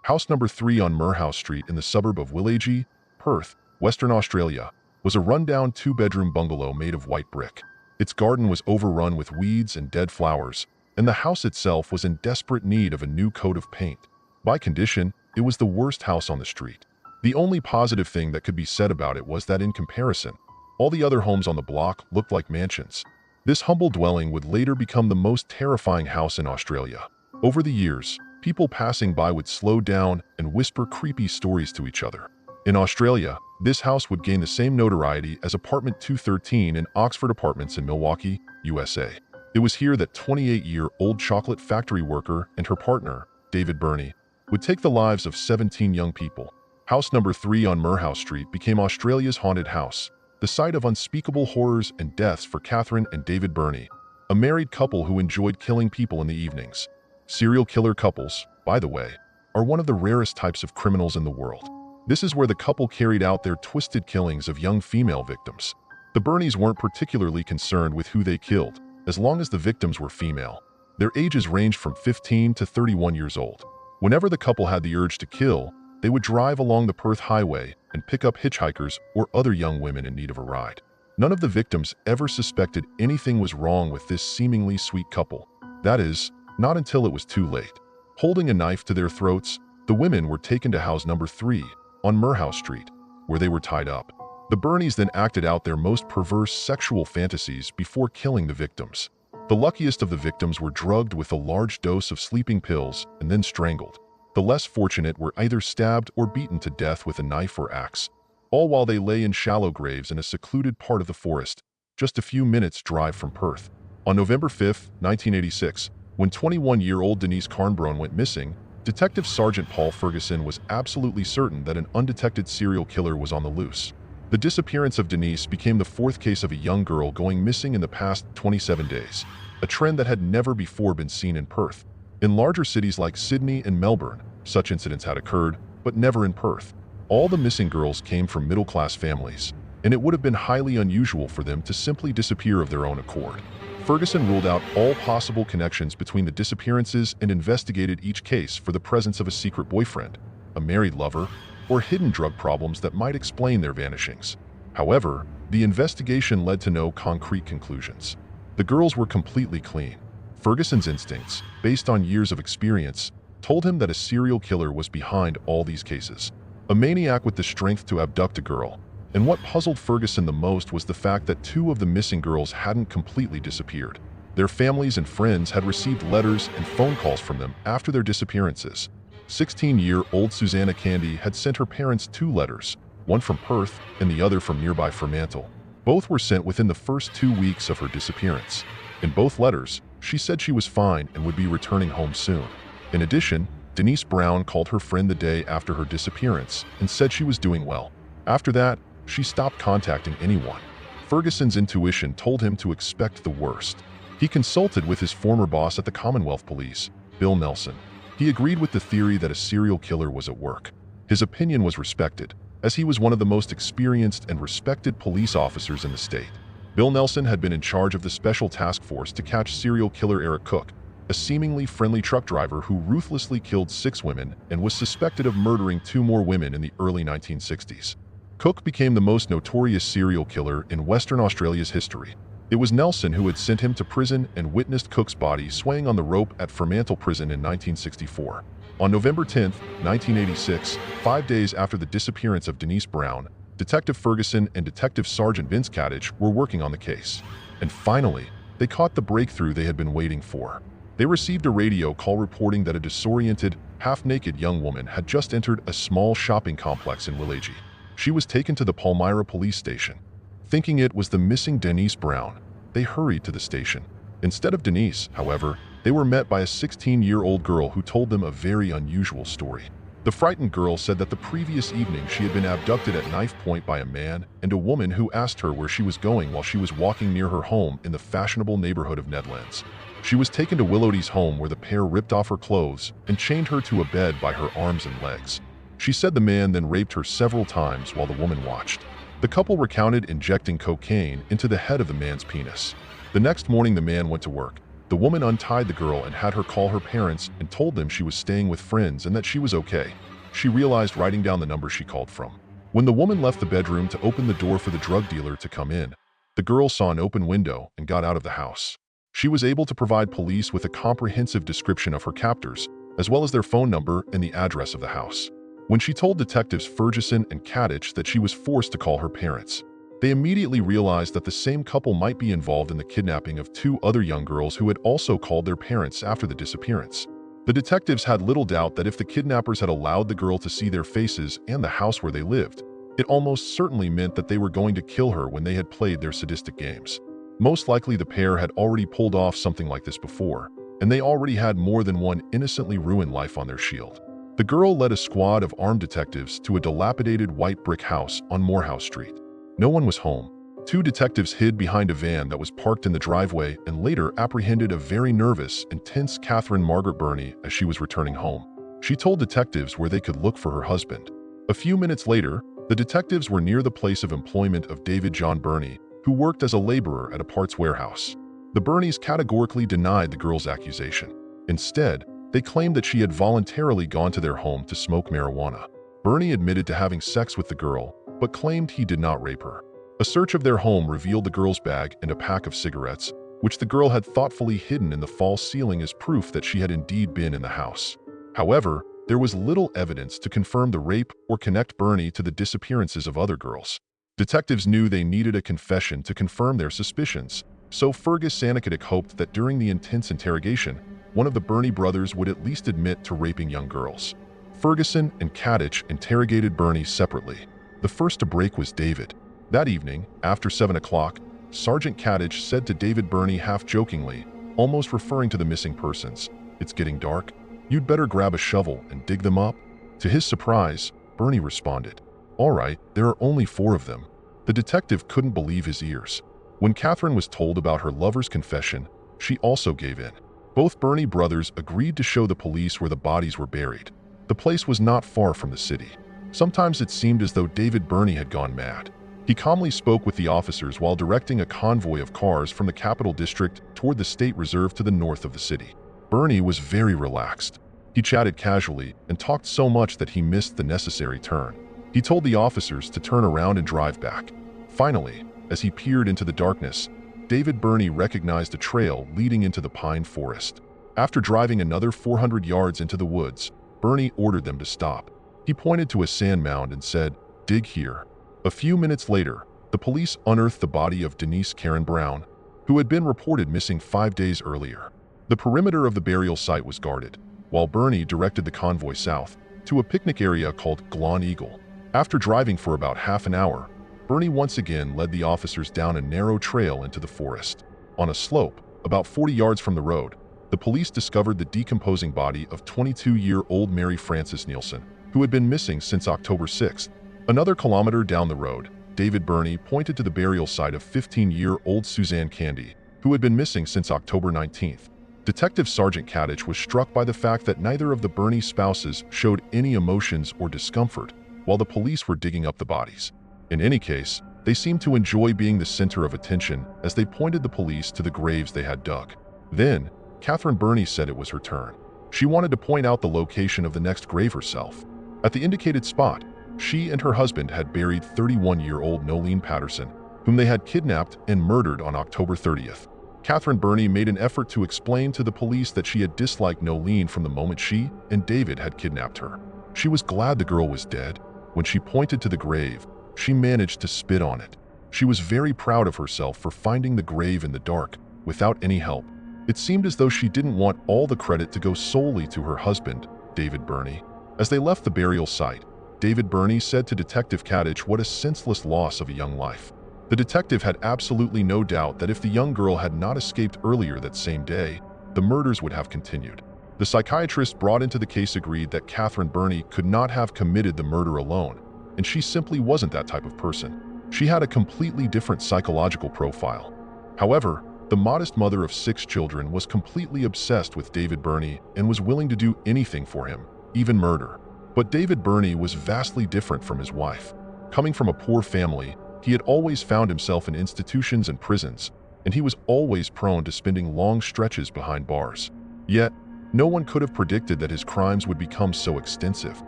House number 3 on Merhouse Street in the suburb of Willagee, Perth, Western Australia, was a rundown two-bedroom bungalow made of white brick. Its garden was overrun with weeds and dead flowers, and the house itself was in desperate need of a new coat of paint. By condition, it was the worst house on the street. The only positive thing that could be said about it was that in comparison, all the other homes on the block looked like mansions. This humble dwelling would later become the most terrifying house in Australia. Over the years, people passing by would slow down and whisper creepy stories to each other. In Australia, this house would gain the same notoriety as apartment 213 in Oxford Apartments in Milwaukee, USA. It was here that 28-year-old chocolate factory worker and her partner, David Birney, would take the lives of 17 young people. House number 3 on Merhouse Street became Australia's haunted house, the site of unspeakable horrors and deaths for Catherine and David Birney, a married couple who enjoyed killing people in the evenings. Serial killer couples, by the way, are one of the rarest types of criminals in the world. This is where the couple carried out their twisted killings of young female victims. The Birneys weren't particularly concerned with who they killed, as long as the victims were female. Their ages ranged from 15 to 31 years old. Whenever the couple had the urge to kill, they would drive along the Perth highway and pick up hitchhikers or other young women in need of a ride. None of the victims ever suspected anything was wrong with this seemingly sweet couple. That is, not until it was too late. Holding a knife to their throats, the women were taken to house number 3 on Merhouse Street, where they were tied up. The Birneys then acted out their most perverse sexual fantasies before killing the victims. The luckiest of the victims were drugged with a large dose of sleeping pills and then strangled. The less fortunate were either stabbed or beaten to death with a knife or axe, all while they lay in shallow graves in a secluded part of the forest, just a few minutes' drive from Perth. On November 5, 1986, when 21-year-old Denise Carnbrone went missing, Detective Sergeant Paul Ferguson was absolutely certain that an undetected serial killer was on the loose. The disappearance of Denise became the 4th case of a young girl going missing in the past 27 days, a trend that had never before been seen in Perth. In larger cities like Sydney and Melbourne, such incidents had occurred, but never in Perth. All the missing girls came from middle-class families, and it would have been highly unusual for them to simply disappear of their own accord. Ferguson ruled out all possible connections between the disappearances and investigated each case for the presence of a secret boyfriend, a married lover, or hidden drug problems that might explain their vanishings. However, the investigation led to no concrete conclusions. The girls were completely clean. Ferguson's instincts, based on years of experience, told him that a serial killer was behind all these cases. A maniac with the strength to abduct a girl. And what puzzled Ferguson the most was the fact that 2 of the missing girls hadn't completely disappeared. Their families and friends had received letters and phone calls from them after their disappearances. 16-year-old Susanna Candy had sent her parents 2 letters, one from Perth and the other from nearby Fremantle. Both were sent within the first 2 weeks of her disappearance. In both letters, she said she was fine and would be returning home soon. In addition, Denise Brown called her friend the day after her disappearance and said she was doing well. After that, she stopped contacting anyone. Ferguson's intuition told him to expect the worst. He consulted with his former boss at the Commonwealth Police, Bill Nelson. He agreed with the theory that a serial killer was at work. His opinion was respected, as he was one of the most experienced and respected police officers in the state. Bill Nelson had been in charge of the Special Task Force to catch serial killer Eric Cook, a seemingly friendly truck driver who ruthlessly killed 6 women and was suspected of murdering 2 more women in the early 1960s. Cook became the most notorious serial killer in Western Australia's history. It was Nelson who had sent him to prison and witnessed Cook's body swaying on the rope at Fremantle Prison in 1964. On November 10, 1986, 5 days after the disappearance of Denise Brown, Detective Ferguson and Detective Sergeant Vince Caddich were working on the case. And finally, they caught the breakthrough they had been waiting for. They received a radio call reporting that a disoriented, half-naked young woman had just entered a small shopping complex in Willagee. She was taken to the Palmyra police station. Thinking it was the missing Denise Brown, they hurried to the station. Instead of Denise, however, they were met by a 16-year-old girl who told them a very unusual story. The frightened girl said that the previous evening she had been abducted at knife point by a man and a woman who asked her where she was going while she was walking near her home in the fashionable neighborhood of Nedlands. She was taken to Willowdy's home where the pair ripped off her clothes and chained her to a bed by her arms and legs. She said the man then raped her several times while the woman watched. The couple recounted injecting cocaine into the head of the man's penis. The next morning the man went to work. The woman untied the girl and had her call her parents and told them she was staying with friends and that she was okay. She realized writing down the number she called from. When the woman left the bedroom to open the door for the drug dealer to come in, the girl saw an open window and got out of the house. She was able to provide police with a comprehensive description of her captors, as well as their phone number and the address of the house. When she told detectives Ferguson and Kadich that she was forced to call her parents, they immediately realized that the same couple might be involved in the kidnapping of two other young girls who had also called their parents after the disappearance. The detectives had little doubt that if the kidnappers had allowed the girl to see their faces and the house where they lived, it almost certainly meant that they were going to kill her when they had played their sadistic games. Most likely the pair had already pulled off something like this before, and they already had more than one innocently ruined life on their shield. The girl led a squad of armed detectives to a dilapidated white brick house on Morehouse Street. No one was home. Two detectives hid behind a van that was parked in the driveway and later apprehended a very nervous and tense Catherine Margaret Birney as she was returning home. She told detectives where they could look for her husband. A few minutes later, the detectives were near the place of employment of David John Birney, who worked as a laborer at a parts warehouse. The Birneys categorically denied the girl's accusation. Instead, they claimed that she had voluntarily gone to their home to smoke marijuana. Birney admitted to having sex with the girl, but claimed he did not rape her. A search of their home revealed the girl's bag and a pack of cigarettes, which the girl had thoughtfully hidden in the false ceiling as proof that she had indeed been in the house. However, there was little evidence to confirm the rape or connect Birney to the disappearances of other girls. Detectives knew they needed a confession to confirm their suspicions, so Fergus Sanakadic hoped that during the intense interrogation, one of the Birney brothers would at least admit to raping young girls. Ferguson and Kadich interrogated Birney separately. The first to break was David. That evening, after 7 o'clock, Sergeant Kadich said to David Birney half-jokingly, almost referring to the missing persons, "It's getting dark. You'd better grab a shovel and dig them up." To his surprise, Birney responded, "All right, there are only 4 of them." The detective couldn't believe his ears. When Catherine was told about her lover's confession, she also gave in. Both Birney brothers agreed to show the police where the bodies were buried. The place was not far from the city. Sometimes it seemed as though David Birney had gone mad. He calmly spoke with the officers while directing a convoy of cars from the Capital District toward the State Reserve to the north of the city. Birney was very relaxed. He chatted casually and talked so much that he missed the necessary turn. He told the officers to turn around and drive back. Finally, as he peered into the darkness, David Birney recognized a trail leading into the pine forest. After driving another 400 yards into the woods, Birney ordered them to stop. He pointed to a sand mound and said, "Dig here." A few minutes later, the police unearthed the body of Denise Karen Brown, who had been reported missing 5 days earlier. The perimeter of the burial site was guarded, while Birney directed the convoy south to a picnic area called Glon Eagle. After driving for about half an hour, Birney once again led the officers down a narrow trail into the forest. On a slope, about 40 yards from the road, the police discovered the decomposing body of 22-year-old Mary Frances Nielsen, who had been missing since October 6th. Another kilometer down the road, David Birney pointed to the burial site of 15-year-old Suzanne Candy, who had been missing since October 19th. Detective Sergeant Kadich was struck by the fact that neither of the Birney spouses showed any emotions or discomfort while the police were digging up the bodies. In any case, they seemed to enjoy being the center of attention as they pointed the police to the graves they had dug. Then, Catherine Birney said it was her turn. She wanted to point out the location of the next grave herself. At the indicated spot, she and her husband had buried 31-year-old Nolene Patterson, whom they had kidnapped and murdered on October 30th. Catherine Birney made an effort to explain to the police that she had disliked Nolene from the moment she and David had kidnapped her. She was glad the girl was dead. When she pointed to the grave, she managed to spit on it. She was very proud of herself for finding the grave in the dark, without any help. It seemed as though she didn't want all the credit to go solely to her husband, David Birney. As they left the burial site, David Birney said to Detective Kadich what a senseless loss of a young life. The detective had absolutely no doubt that if the young girl had not escaped earlier that same day, the murders would have continued. The psychiatrist brought into the case agreed that Catherine Birney could not have committed the murder alone, and she simply wasn't that type of person. She had a completely different psychological profile. However, the modest mother of 6 children was completely obsessed with David Birney and was willing to do anything for him, even murder. But David Birney was vastly different from his wife. Coming from a poor family, he had always found himself in institutions and prisons, and he was always prone to spending long stretches behind bars. Yet, no one could have predicted that his crimes would become so extensive.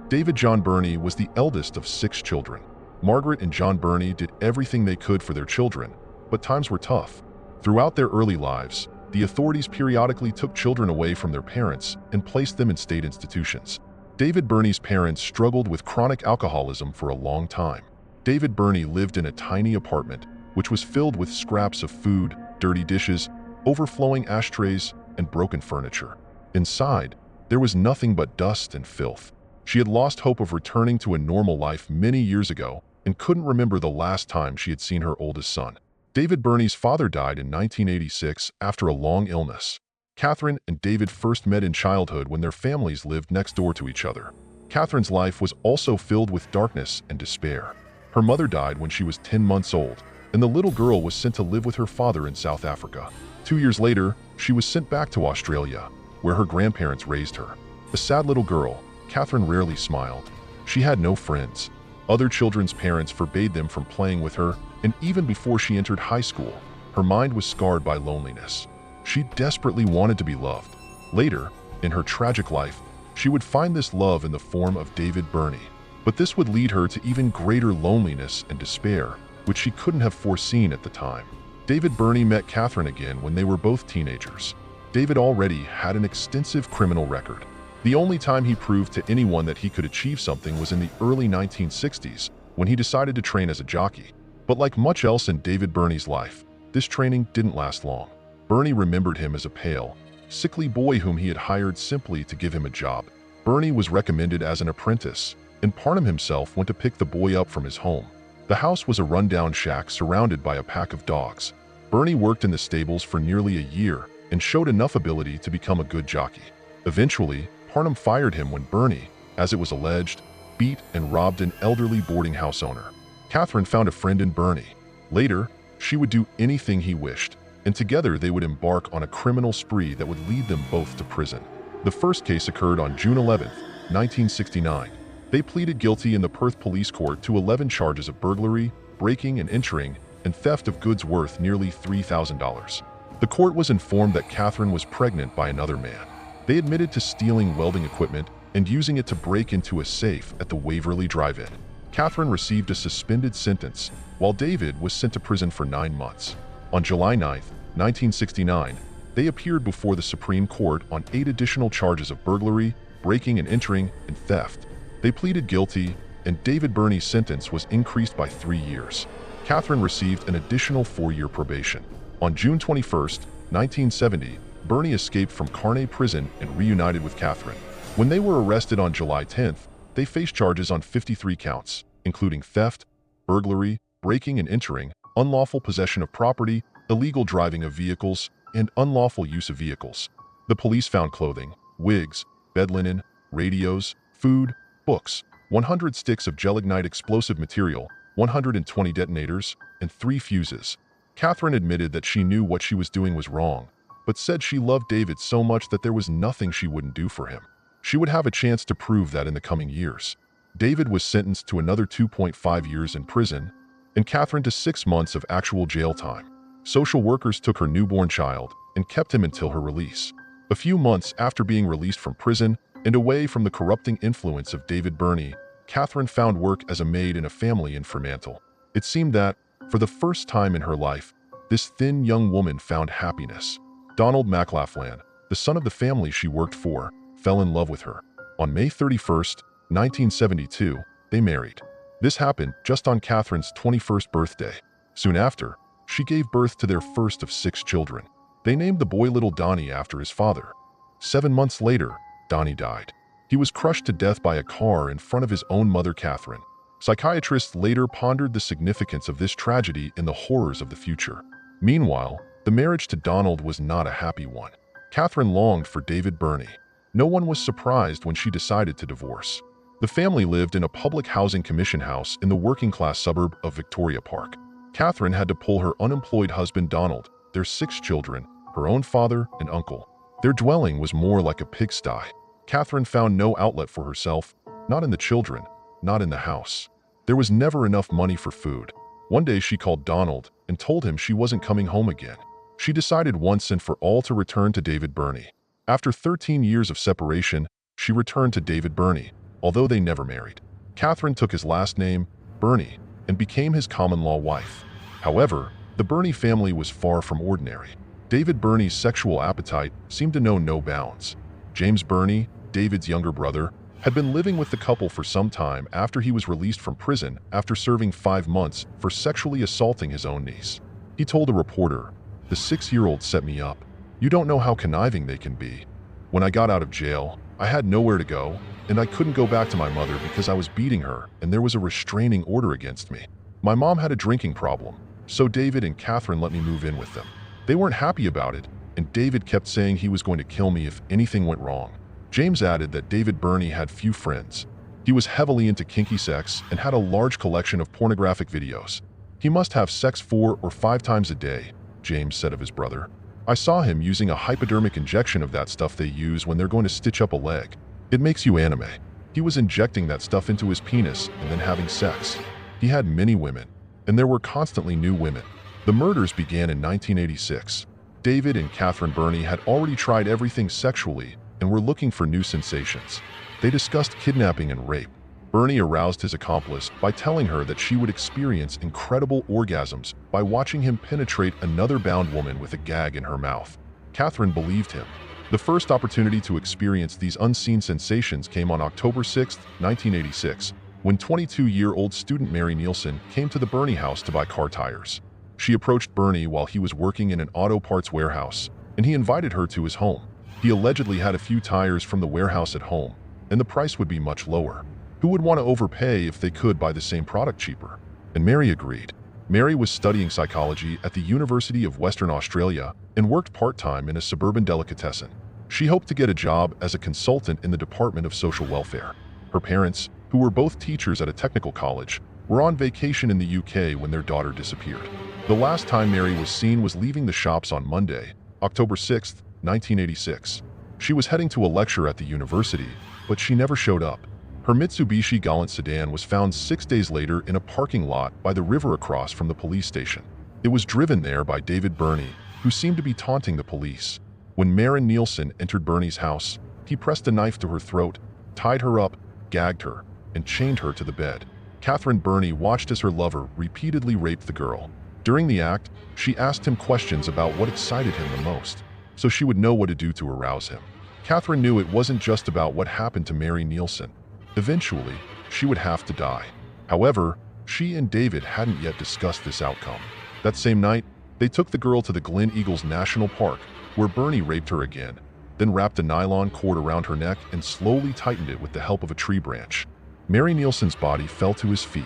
David John Birney was the eldest of 6 children. Margaret and John Birney did everything they could for their children, but times were tough. Throughout their early lives, the authorities periodically took children away from their parents and placed them in state institutions. David Birney's parents struggled with chronic alcoholism for a long time. David Birney lived in a tiny apartment, which was filled with scraps of food, dirty dishes, overflowing ashtrays, and broken furniture. Inside, there was nothing but dust and filth. She had lost hope of returning to a normal life many years ago and couldn't remember the last time she had seen her oldest son. David Birney's father died in 1986 after a long illness. Catherine and David first met in childhood when their families lived next door to each other. Catherine's life was also filled with darkness and despair. Her mother died when she was 10 months old, and the little girl was sent to live with her father in South Africa. 2 years later, she was sent back to Australia, where her grandparents raised her. A sad little girl, Catherine rarely smiled. She had no friends. Other children's parents forbade them from playing with her, and even before she entered high school, her mind was scarred by loneliness. She desperately wanted to be loved. Later, in her tragic life, she would find this love in the form of David Birney. But this would lead her to even greater loneliness and despair, which she couldn't have foreseen at the time. David Birney met Catherine again when they were both teenagers. David already had an extensive criminal record. The only time he proved to anyone that he could achieve something was in the early 1960s, when he decided to train as a jockey. But like much else in David Birney's life, this training didn't last long. Birney remembered him as a pale, sickly boy whom he had hired simply to give him a job. Birney was recommended as an apprentice, and Parnham himself went to pick the boy up from his home. The house was a rundown shack surrounded by a pack of dogs. Birney worked in the stables for nearly a year and showed enough ability to become a good jockey. Eventually, Parnham fired him when Birney, as it was alleged, beat and robbed an elderly boarding house owner. Catherine found a friend in Birney. Later, she would do anything he wished, and together they would embark on a criminal spree that would lead them both to prison. The first case occurred on June 11, 1969. They pleaded guilty in the Perth police court to 11 charges of burglary, breaking and entering, and theft of goods worth nearly $3,000. The court was informed that Catherine was pregnant by another man. They admitted to stealing welding equipment and using it to break into a safe at the Waverley Drive-In. Catherine received a suspended sentence, while David was sent to prison for 9 months. On July 9, 1969, they appeared before the Supreme Court on 8 additional charges of burglary, breaking and entering, and theft. They pleaded guilty, and David Birney's sentence was increased by 3 years. Catherine received an additional 4-year probation. On June 21, 1970, Birney escaped from Carney Prison and reunited with Catherine. When they were arrested on July 10th, they faced charges on 53 counts, including theft, burglary, breaking and entering, unlawful possession of property, illegal driving of vehicles, and unlawful use of vehicles. The police found clothing, wigs, bed linen, radios, food, books, 100 sticks of gelignite explosive material, 120 detonators, and 3 fuses. Catherine admitted that she knew what she was doing was wrong, but said she loved David so much that there was nothing she wouldn't do for him. She would have a chance to prove that in the coming years. David was sentenced to another 2.5 years in prison, and Catherine to 6 months of actual jail time. Social workers took her newborn child and kept him until her release. A few months after being released from prison and away from the corrupting influence of David Birney, Catherine found work as a maid in a family in Fremantle. It seemed that, for the first time in her life, this thin young woman found happiness. Donald McLaughlin, the son of the family she worked for, fell in love with her. On May 31, 1972, they married. This happened just on Catherine's 21st birthday. Soon after, she gave birth to their first of 6 children. They named the boy Little Donnie after his father. 7 months later, Donnie died. He was crushed to death by a car in front of his own mother, Catherine. Psychiatrists later pondered the significance of this tragedy and the horrors of the future. Meanwhile, the marriage to Donald was not a happy one. Catherine longed for David Birney. No one was surprised when she decided to divorce. The family lived in a public housing commission house in the working-class suburb of Victoria Park. Catherine had to pull her unemployed husband Donald, their 6 children, her own father and uncle. Their dwelling was more like a pigsty. Catherine found no outlet for herself, not in the children, not in the house. There was never enough money for food. One day she called Donald and told him she wasn't coming home again. She decided once and for all to return to David Birney. After 13 years of separation, she returned to David Birney, although they never married. Catherine took his last name, Birney, and became his common-law wife. However, the Birney family was far from ordinary. David Birney's sexual appetite seemed to know no bounds. James Birney, David's younger brother, had been living with the couple for some time after he was released from prison after serving 5 months for sexually assaulting his own niece. He told a reporter, "The 6-year-old set me up. You don't know how conniving they can be. When I got out of jail, I had nowhere to go, and I couldn't go back to my mother because I was beating her and there was a restraining order against me. My mom had a drinking problem, so David and Catherine let me move in with them. They weren't happy about it, and David kept saying he was going to kill me if anything went wrong." James added that David Birney had few friends. He was heavily into kinky sex and had a large collection of pornographic videos. "He must have sex 4 or 5 times a day," James said of his brother. "I saw him using a hypodermic injection of that stuff they use when they're going to stitch up a leg. It makes you anime. He was injecting that stuff into his penis and then having sex. He had many women, and there were constantly new women." The murders began in 1986. David and Catherine Birney had already tried everything sexually and were looking for new sensations. They discussed kidnapping and rape. Birney aroused his accomplice by telling her that she would experience incredible orgasms by watching him penetrate another bound woman with a gag in her mouth. Catherine believed him. The first opportunity to experience these unseen sensations came on October 6, 1986, when 22-year-old student Mary Nielsen came to the Birney house to buy car tires. She approached Birney while he was working in an auto parts warehouse, and he invited her to his home. He allegedly had a few tires from the warehouse at home, and the price would be much lower. Who would want to overpay if they could buy the same product cheaper? And Mary agreed. Mary was studying psychology at the University of Western Australia and worked part-time in a suburban delicatessen. She hoped to get a job as a consultant in the Department of Social Welfare. Her parents, who were both teachers at a technical college, were on vacation in the UK when their daughter disappeared. The last time Mary was seen was leaving the shops on Monday, October 6, 1986. She was heading to a lecture at the university, but she never showed up. Her Mitsubishi Galant sedan was found 6 days later in a parking lot by the river across from the police station. It was driven there by David Birney, who seemed to be taunting the police. When Maren Nielsen entered Birney's house, he pressed a knife to her throat, tied her up, gagged her, and chained her to the bed. Catherine Birney watched as her lover repeatedly raped the girl. During the act, she asked him questions about what excited him the most, so she would know what to do to arouse him. Catherine knew it wasn't just about what happened to Mary Nielsen. Eventually, she would have to die. However, she and David hadn't yet discussed this outcome. That same night, they took the girl to the Glen Eagles National Park, where Birney raped her again, then wrapped a nylon cord around her neck and slowly tightened it with the help of a tree branch. Mary Nielsen's body fell to his feet.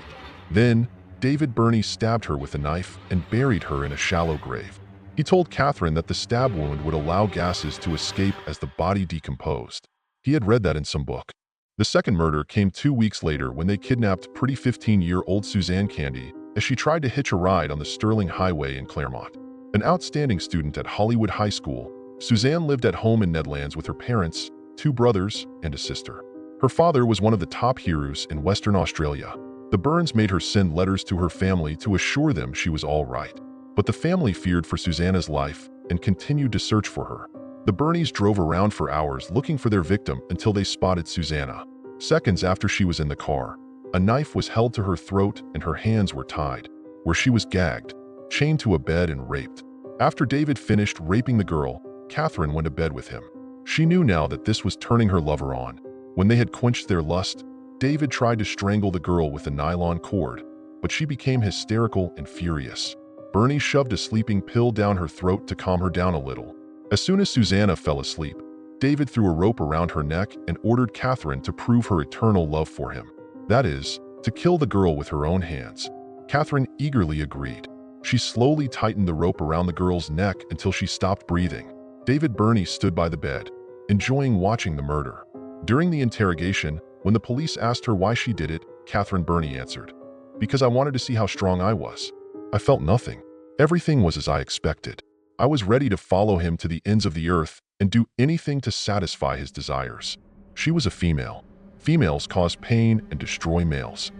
Then, David Birney stabbed her with a knife and buried her in a shallow grave. He told Catherine that the stab wound would allow gases to escape as the body decomposed. He had read that in some book. The second murder came 2 weeks later when they kidnapped pretty 15-year-old Suzanne Candy as she tried to hitch a ride on the Sterling Highway in Claremont. An outstanding student at Hollywood High School, Suzanne lived at home in Nedlands with her parents, 2 brothers, and a sister. Her father was one of the top heroes in Western Australia. The Burns made her send letters to her family to assure them she was all right. But the family feared for Susanna's life and continued to search for her. The Birneys drove around for hours looking for their victim until they spotted Susanna. Seconds after she was in the car, a knife was held to her throat and her hands were tied, where she was gagged, chained to a bed and raped. After David finished raping the girl, Catherine went to bed with him. She knew now that this was turning her lover on. When they had quenched their lust, David tried to strangle the girl with a nylon cord, but she became hysterical and furious. Birney shoved a sleeping pill down her throat to calm her down a little. As soon as Susanna fell asleep, David threw a rope around her neck and ordered Catherine to prove her eternal love for him. That is, to kill the girl with her own hands. Catherine eagerly agreed. She slowly tightened the rope around the girl's neck until she stopped breathing. David Birney stood by the bed, enjoying watching the murder. During the interrogation, when the police asked her why she did it, Catherine Birney answered, "Because I wanted to see how strong I was. I felt nothing. Everything was as I expected. I was ready to follow him to the ends of the earth and do anything to satisfy his desires." She was a female. Females cause pain and destroy males.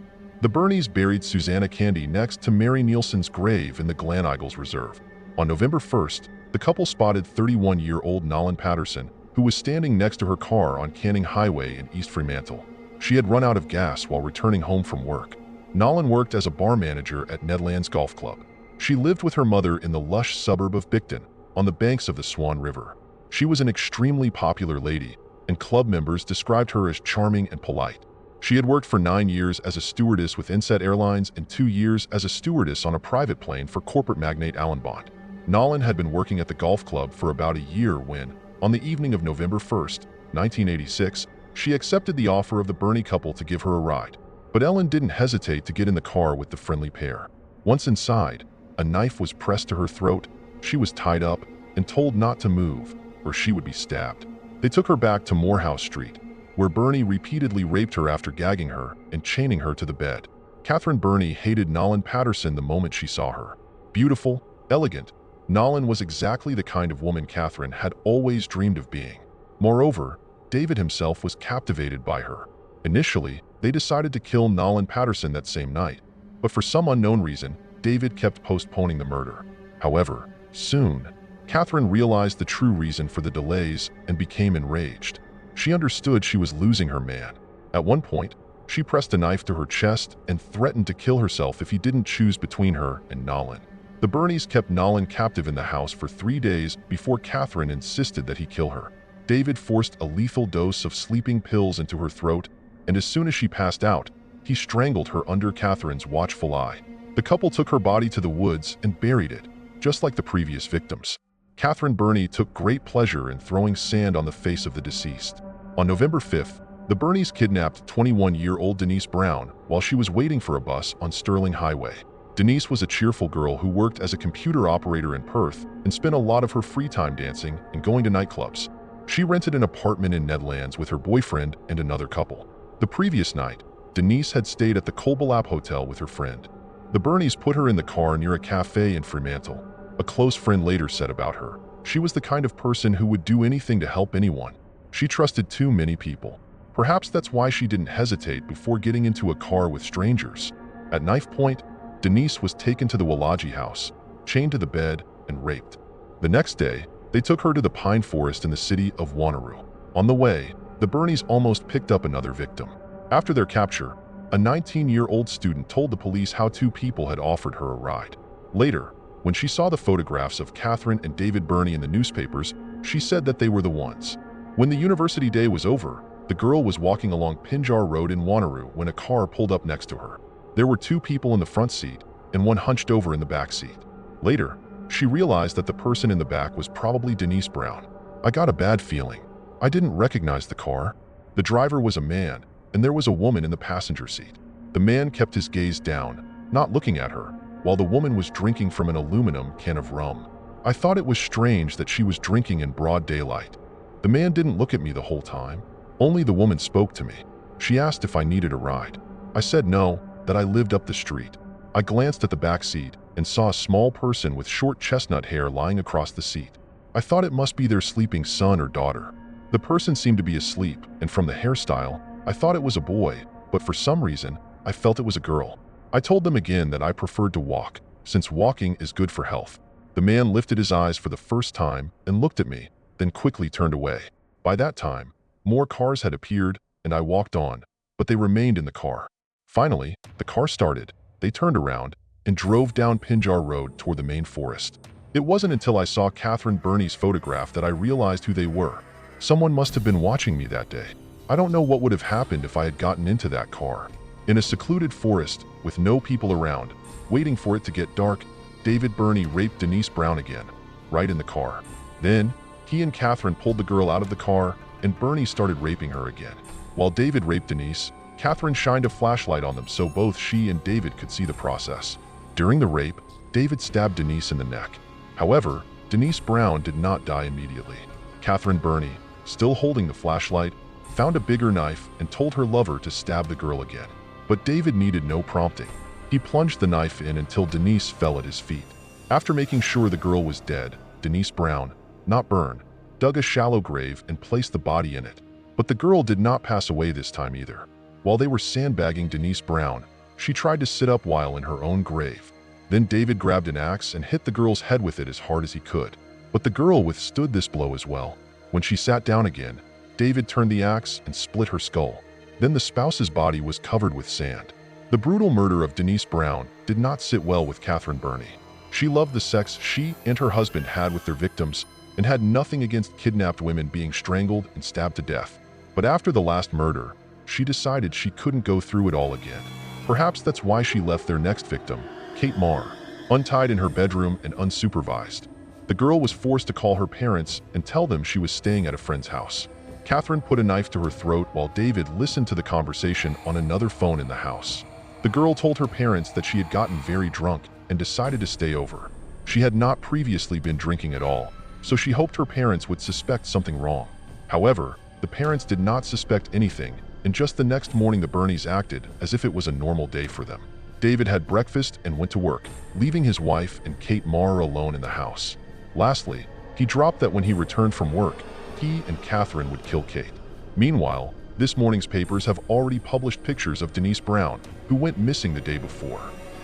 The Birneys buried Susanna Candy next to Mary Nielsen's grave in the Glen Eagles Reserve. On November 1st, the couple spotted 31-year-old Nolan Patterson, who was standing next to her car on Canning Highway in East Fremantle. She had run out of gas while returning home from work. Nolan worked as a bar manager at Nedlands Golf Club. She lived with her mother in the lush suburb of Bicton, on the banks of the Swan River. She was an extremely popular lady, and club members described her as charming and polite. She had worked for 9 years as a stewardess with Inset Airlines and 2 years as a stewardess on a private plane for corporate magnate Alan Bond. Nolan had been working at the golf club for about a year when, on the evening of November 1st, 1986, she accepted the offer of the Birney couple to give her a ride. But Ellen didn't hesitate to get in the car with the friendly pair. Once inside, a knife was pressed to her throat, she was tied up, and told not to move, or she would be stabbed. They took her back to Morehouse Street, where Birney repeatedly raped her after gagging her and chaining her to the bed. Catherine Birney hated Nolan Patterson the moment she saw her. Beautiful, elegant, Nolan was exactly the kind of woman Catherine had always dreamed of being. Moreover, David himself was captivated by her. Initially, they decided to kill Nolan Patterson that same night, but for some unknown reason, David kept postponing the murder. However, soon, Catherine realized the true reason for the delays and became enraged. She understood she was losing her man. At one point, she pressed a knife to her chest and threatened to kill herself if he didn't choose between her and Nolan. The Birneys kept Nolan captive in the house for 3 days before Catherine insisted that he kill her. David forced a lethal dose of sleeping pills into her throat, and as soon as she passed out, he strangled her under Catherine's watchful eye. The couple took her body to the woods and buried it, just like the previous victims. Catherine Birney took great pleasure in throwing sand on the face of the deceased. On November 5th, the Birneys kidnapped 21-year-old Denise Brown while she was waiting for a bus on Sterling Highway. Denise was a cheerful girl who worked as a computer operator in Perth and spent a lot of her free time dancing and going to nightclubs. She rented an apartment in Nedlands with her boyfriend and another couple. The previous night, Denise had stayed at the Colbalap Hotel with her friend. The Birneys put her in the car near a cafe in Fremantle. A close friend later said about her, "She was the kind of person who would do anything to help anyone. She trusted too many people. Perhaps that's why she didn't hesitate before getting into a car with strangers." At knife point, Denise was taken to the Wallaji house, chained to the bed, and raped. The next day, they took her to the pine forest in the city of Wanneroo. On the way, the Birneys almost picked up another victim. After their capture, a 19-year-old student told the police how 2 people had offered her a ride. Later, when she saw the photographs of Catherine and David Birney in the newspapers, she said that they were the ones. When the university day was over, the girl was walking along Pinjar Road in Wanneroo when a car pulled up next to her. There were 2 people in the front seat and one hunched over in the back seat. Later, she realized that the person in the back was probably Denise Brown. "I got a bad feeling. I didn't recognize the car. The driver was a man, and there was a woman in the passenger seat. The man kept his gaze down, not looking at her, while the woman was drinking from an aluminum can of rum. I thought it was strange that she was drinking in broad daylight. The man didn't look at me the whole time. Only the woman spoke to me. She asked if I needed a ride. I said no, that I lived up the street. I glanced at the back seat and saw a small person with short chestnut hair lying across the seat. I thought it must be their sleeping son or daughter. The person seemed to be asleep, and from the hairstyle, I thought it was a boy, but for some reason, I felt it was a girl. I told them again that I preferred to walk, since walking is good for health. The man lifted his eyes for the first time and looked at me, then quickly turned away. By that time, more cars had appeared, and I walked on, but they remained in the car. Finally, the car started, they turned around, and drove down Pinjar Road toward the main forest. It wasn't until I saw Catherine Birney's photograph that I realized who they were. Someone must have been watching me that day. I don't know what would have happened if I had gotten into that car. In a secluded forest, with no people around, waiting for it to get dark, David Birney raped Denise Brown again, right in the car. Then, he and Catherine pulled the girl out of the car, and Birney started raping her again. While David raped Denise, Catherine shined a flashlight on them so both she and David could see the process. During the rape, David stabbed Denise in the neck. However, Denise Brown did not die immediately. Catherine Birney, still holding the flashlight, found a bigger knife and told her lover to stab the girl again. But David needed no prompting. He plunged the knife in until Denise fell at his feet. After making sure the girl was dead, Denise Brown, not Byrne, dug a shallow grave and placed the body in it. But the girl did not pass away this time either. While they were sandbagging Denise Brown, She tried to sit up while in her own grave. Then David grabbed an axe and hit the girl's head with it as hard as he could. But the girl withstood this blow as well. When she sat down again, David turned the axe and split her skull. Then the spouse's body was covered with sand. The brutal murder of Denise Brown did not sit well with Catherine Birney. She loved the sex she and her husband had with their victims and had nothing against kidnapped women being strangled and stabbed to death. But after the last murder, she decided she couldn't go through it all again. Perhaps that's why she left their next victim, Kate Marr, untied in her bedroom and unsupervised. The girl was forced to call her parents and tell them she was staying at a friend's house. Catherine put a knife to her throat while David listened to the conversation on another phone in the house. The girl told her parents that she had gotten very drunk and decided to stay over. She had not previously been drinking at all, so she hoped her parents would suspect something wrong. However, the parents did not suspect anything, and just the next morning the Birneys acted as if it was a normal day for them. David had breakfast and went to work, leaving his wife and Kate Marr alone in the house. Lastly, he dropped that when he returned from work, he and Catherine would kill Kate. Meanwhile, this morning's papers have already published pictures of Denise Brown, who went missing the day before.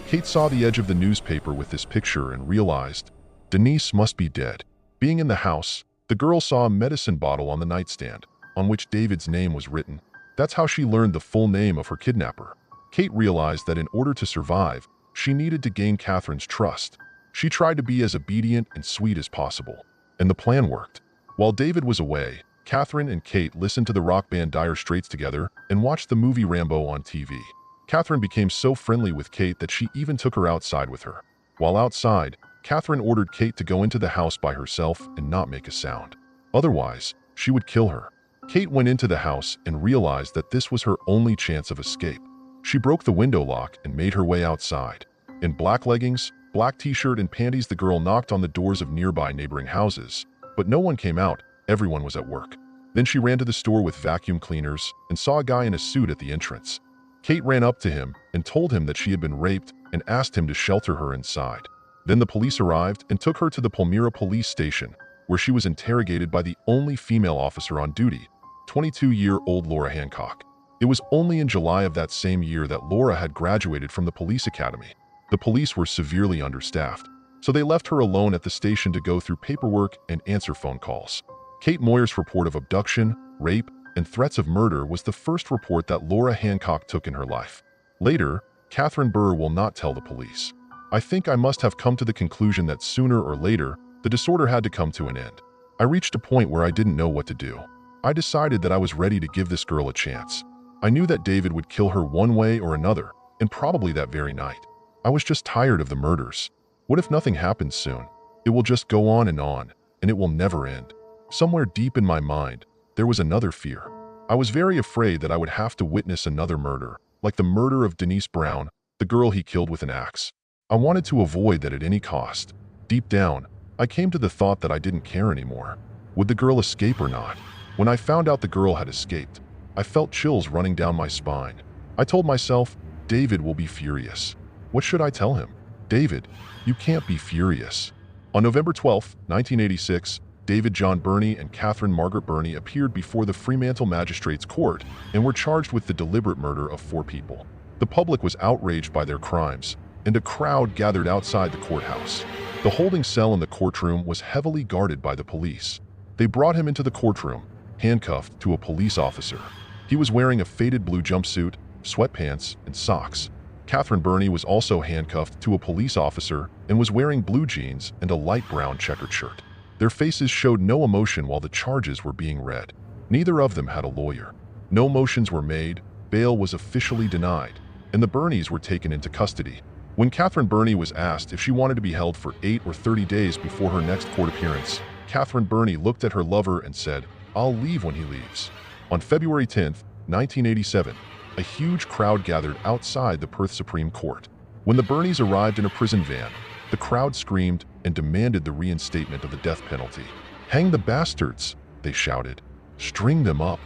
Kate saw the edge of the newspaper with this picture and realized Denise must be dead. Being in the house, the girl saw a medicine bottle on the nightstand, on which David's name was written. That's how she learned the full name of her kidnapper. Kate realized that in order to survive, she needed to gain Catherine's trust. She tried to be as obedient and sweet as possible, and the plan worked. While David was away, Catherine and Kate listened to the rock band Dire Straits together and watched the movie Rambo on TV. Catherine became so friendly with Kate that she even took her outside with her. While outside, Catherine ordered Kate to go into the house by herself and not make a sound. Otherwise, she would kill her. Kate went into the house and realized that this was her only chance of escape. She broke the window lock and made her way outside. In black leggings, black t-shirt and panties, the girl knocked on the doors of nearby neighboring houses, but no one came out. Everyone was at work. Then she ran to the store with vacuum cleaners and saw a guy in a suit at the entrance. Kate ran up to him and told him that she had been raped and asked him to shelter her inside. Then the police arrived and took her to the Palmyra police station, where she was interrogated by the only female officer on duty, 22-year-old Laura Hancock. It was only in July of that same year that Laura had graduated from the police academy. The police were severely understaffed, so they left her alone at the station to go through paperwork and answer phone calls. Kate Moyer's report of abduction, rape, and threats of murder was the first report that Laura Hancock took in her life. Later, Catherine Burr will not tell the police. I think I must have come to the conclusion that sooner or later, the disorder had to come to an end. I reached a point where I didn't know what to do. I decided that I was ready to give this girl a chance. I knew that David would kill her one way or another, and probably that very night. I was just tired of the murders. What if nothing happens soon? It will just go on, and it will never end. Somewhere deep in my mind, there was another fear. I was very afraid that I would have to witness another murder, like the murder of Denise Brown, the girl he killed with an axe. I wanted to avoid that at any cost. Deep down, I came to the thought that I didn't care anymore. Would the girl escape or not? When I found out the girl had escaped, I felt chills running down my spine. I told myself, David will be furious. What should I tell him? David, you can't be furious. On November 12, 1986, David John Birney and Catherine Margaret Birney appeared before the Fremantle Magistrates Court and were charged with the deliberate murder of 4 people. The public was outraged by their crimes, and a crowd gathered outside the courthouse. The holding cell in the courtroom was heavily guarded by the police. They brought him into the courtroom, handcuffed to a police officer. He was wearing a faded blue jumpsuit, sweatpants, and socks. Catherine Birney was also handcuffed to a police officer and was wearing blue jeans and a light brown checkered shirt. Their faces showed no emotion while the charges were being read. Neither of them had a lawyer. No motions were made, bail was officially denied, and the Birneys were taken into custody. When Catherine Birney was asked if she wanted to be held for 8 or 30 days before her next court appearance, Catherine Birney looked at her lover and said, "I'll leave when he leaves." On February 10, 1987, a huge crowd gathered outside the Perth Supreme Court. When the Birneys arrived in a prison van, the crowd screamed and demanded the reinstatement of the death penalty. "Hang the bastards," they shouted. "String them up."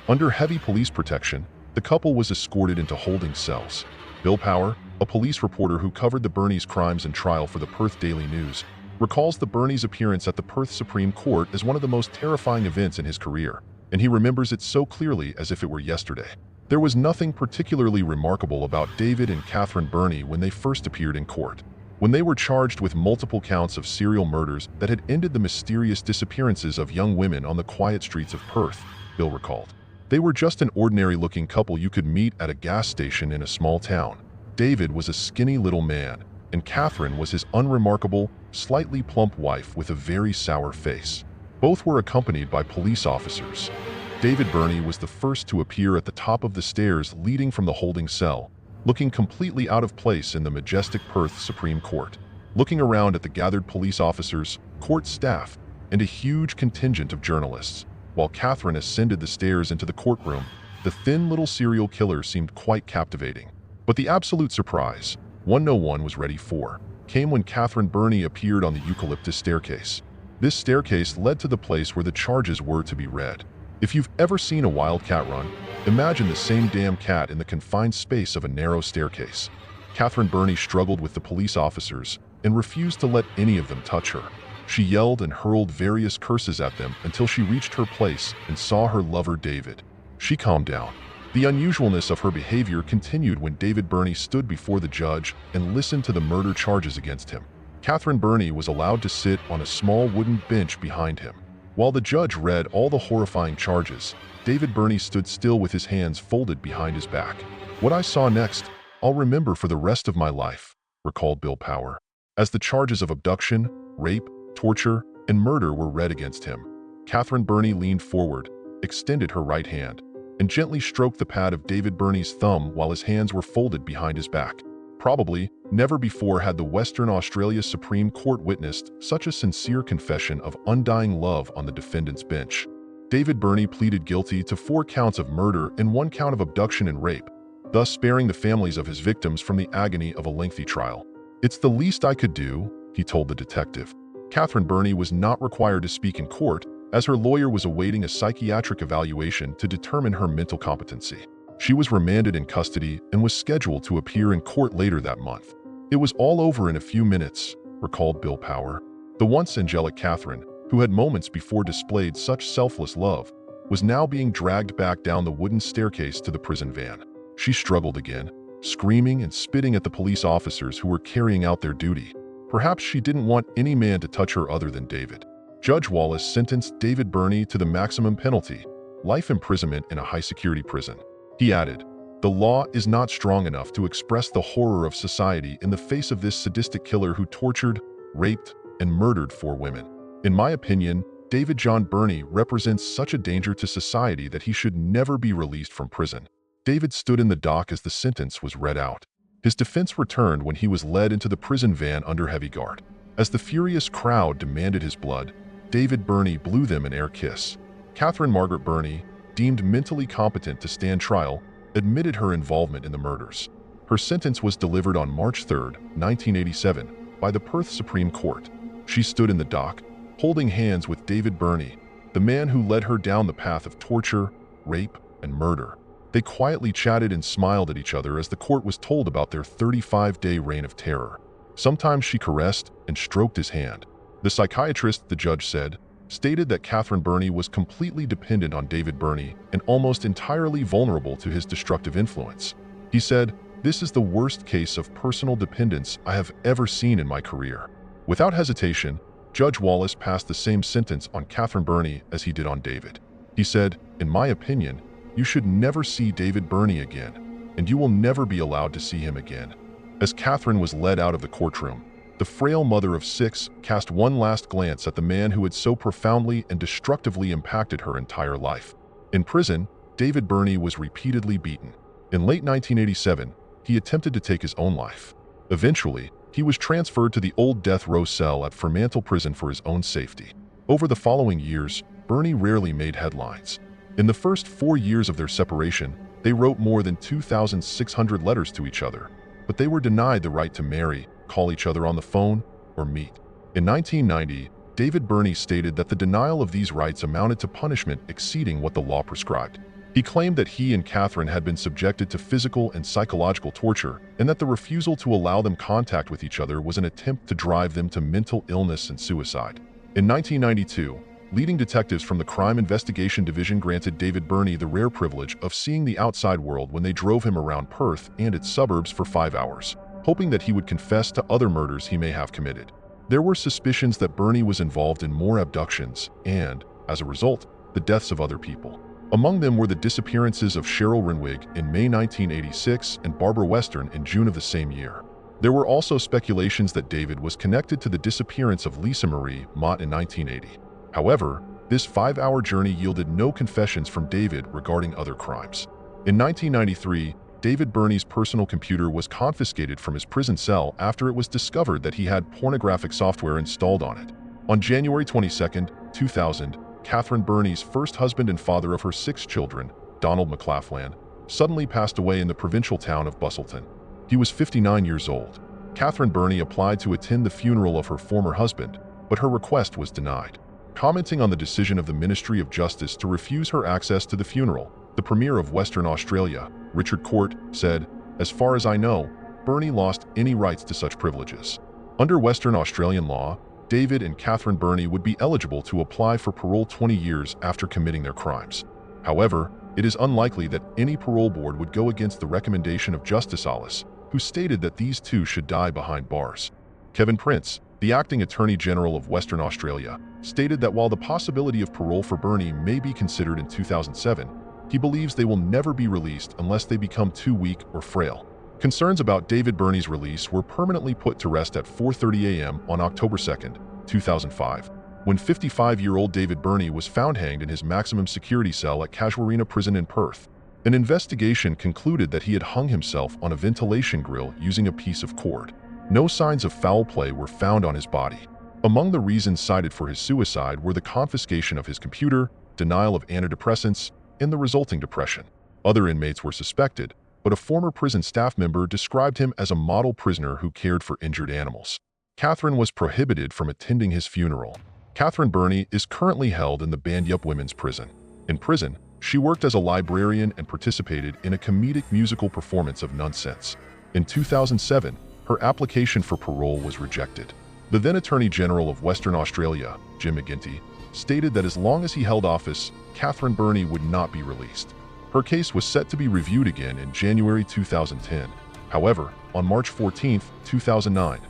Under heavy police protection, the couple was escorted into holding cells. Bill Power, a police reporter who covered the Birneys' crimes and trial for the Perth Daily News, recalls the Birneys' appearance at the Perth Supreme Court as one of the most terrifying events in his career, and he remembers it so clearly as if it were yesterday. There was nothing particularly remarkable about David and Catherine Birney when they first appeared in court. When they were charged with multiple counts of serial murders that had ended the mysterious disappearances of young women on the quiet streets of Perth, Bill recalled. They were just an ordinary-looking couple you could meet at a gas station in a small town. David was a skinny little man, and Catherine was his unremarkable, slightly plump wife with a very sour face. Both were accompanied by police officers. David Birney was the first to appear at the top of the stairs leading from the holding cell, looking completely out of place in the majestic Perth Supreme Court. Looking around at the gathered police officers, court staff, and a huge contingent of journalists, while Catherine ascended the stairs into the courtroom, the thin little serial killer seemed quite captivating. But the absolute surprise, one no one was ready for, came when Catherine Birney appeared on the eucalyptus staircase. This staircase led to the place where the charges were to be read. If you've ever seen a wild cat run, imagine the same damn cat in the confined space of a narrow staircase. Catherine Birney struggled with the police officers and refused to let any of them touch her. She yelled and hurled various curses at them until she reached her place and saw her lover David. She calmed down. The unusualness of her behavior continued when David Birney stood before the judge and listened to the murder charges against him. Catherine Birney was allowed to sit on a small wooden bench behind him. While the judge read all the horrifying charges, David Birney stood still with his hands folded behind his back. "What I saw next, I'll remember for the rest of my life," recalled Bill Power. As the charges of abduction, rape, torture, and murder were read against him, Catherine Birney leaned forward, extended her right hand, and gently stroked the pad of David Birney's thumb while his hands were folded behind his back. Probably, never before had the Western Australia Supreme Court witnessed such a sincere confession of undying love on the defendant's bench. David Birney pleaded guilty to 4 counts of murder and 1 count of abduction and rape, thus sparing the families of his victims from the agony of a lengthy trial. "It's the least I could do," he told the detective. Catherine Birney was not required to speak in court, as her lawyer was awaiting a psychiatric evaluation to determine her mental competency. She was remanded in custody and was scheduled to appear in court later that month. "It was all over in a few minutes," recalled Bill Power. The once angelic Catherine, who had moments before displayed such selfless love, was now being dragged back down the wooden staircase to the prison van. She struggled again, screaming and spitting at the police officers who were carrying out their duty. Perhaps she didn't want any man to touch her other than David. Judge Wallace sentenced David Birney to the maximum penalty, life imprisonment in a high-security prison. He added, "The law is not strong enough to express the horror of society in the face of this sadistic killer who tortured, raped, and murdered 4 women. In my opinion, David John Birney represents such a danger to society that he should never be released from prison." David stood in the dock as the sentence was read out. His defense returned when he was led into the prison van under heavy guard. As the furious crowd demanded his blood, David Birney blew them an air kiss. Catherine Margaret Birney, deemed mentally competent to stand trial, admitted her involvement in the murders. Her sentence was delivered on March 3, 1987, by the Perth Supreme Court. She stood in the dock, holding hands with David Birney, the man who led her down the path of torture, rape, and murder. They quietly chatted and smiled at each other as the court was told about their 35-day reign of terror. Sometimes she caressed and stroked his hand. The psychiatrist, the judge said, stated that Catherine Birney was completely dependent on David Birney and almost entirely vulnerable to his destructive influence. He said, "This is the worst case of personal dependence I have ever seen in my career." Without hesitation, Judge Wallace passed the same sentence on Catherine Birney as he did on David. He said, "In my opinion, you should never see David Birney again, and you will never be allowed to see him again." As Catherine was led out of the courtroom, the frail mother of 6 cast one last glance at the man who had so profoundly and destructively impacted her entire life. In prison, David Birney was repeatedly beaten. In late 1987, he attempted to take his own life. Eventually, he was transferred to the old death row cell at Fremantle Prison for his own safety. Over the following years, Birney rarely made headlines. In the first 4 years of their separation, they wrote more than 2,600 letters to each other, but they were denied the right to marry, call each other on the phone, or meet. In 1990, David Birney stated that the denial of these rights amounted to punishment exceeding what the law prescribed. He claimed that he and Catherine had been subjected to physical and psychological torture, and that the refusal to allow them contact with each other was an attempt to drive them to mental illness and suicide. In 1992, Leading detectives from the Crime Investigation Division granted David Birney the rare privilege of seeing the outside world when they drove him around Perth and its suburbs for 5 hours, hoping that he would confess to other murders he may have committed. There were suspicions that Birney was involved in more abductions and, as a result, the deaths of other people. Among them were the disappearances of Cheryl Renwig in May 1986 and Barbara Western in June of the same year. There were also speculations that David was connected to the disappearance of Lisa Marie Mott in 1980. However, this 5-hour journey yielded no confessions from David regarding other crimes. In 1993, David Birney's personal computer was confiscated from his prison cell after it was discovered that he had pornographic software installed on it. On January 22, 2000, Catherine Birney's first husband and father of her 6 children, Donald McLaughlin, suddenly passed away in the provincial town of Busselton. He was 59 years old. Catherine Birney applied to attend the funeral of her former husband, but her request was denied. Commenting on the decision of the Ministry of Justice to refuse her access to the funeral, the Premier of Western Australia, Richard Court, said, "As far as I know, Birney lost any rights to such privileges." Under Western Australian law, David and Catherine Birney would be eligible to apply for parole 20 years after committing their crimes. However, it is unlikely that any parole board would go against the recommendation of Justice Alice, who stated that these two should die behind bars. Kevin Prince, the acting Attorney General of Western Australia, stated that while the possibility of parole for Birney may be considered in 2007, he believes they will never be released unless they become too weak or frail. Concerns about David Birney's release were permanently put to rest at 4:30 a.m. on October 2, 2005, when 55-year-old David Birney was found hanged in his maximum security cell at Casuarina Prison in Perth. An investigation concluded that he had hung himself on a ventilation grill using a piece of cord. No signs of foul play were found on his body. Among the reasons cited for his suicide were the confiscation of his computer, denial of antidepressants, and the resulting depression. Other inmates were suspected, but a former prison staff member described him as a model prisoner who cared for injured animals. Catherine was prohibited from attending his funeral. Catherine Birney is currently held in the Banyup Women's Prison. In prison, she worked as a librarian and participated in a comedic musical performance of Nonsense. In 2007, her application for parole was rejected. The then Attorney General of Western Australia, Jim McGinty, stated that as long as he held office, Catherine Birney would not be released. Her case was set to be reviewed again in January 2010. However, on March 14, 2009,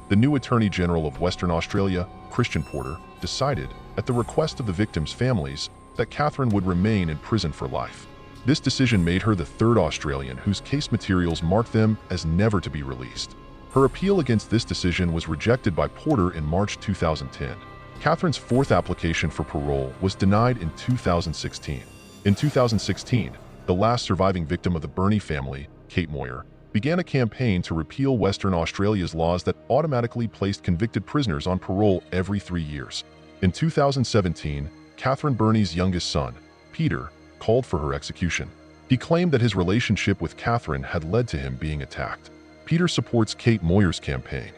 the new Attorney General of Western Australia, Christian Porter, decided, at the request of the victims' families, that Catherine would remain in prison for life. This decision made her the third Australian whose case materials marked them as never to be released. Her appeal against this decision was rejected by Porter in March 2010. Catherine's fourth application for parole was denied in 2016. In 2016, the last surviving victim of the Birney family, Kate Moyer, began a campaign to repeal Western Australia's laws that automatically placed convicted prisoners on parole every 3 years. In 2017, Catherine Birney's youngest son, Peter, called for her execution. He claimed that his relationship with Catherine had led to him being attacked. Peter supports Kate Moyer's campaign.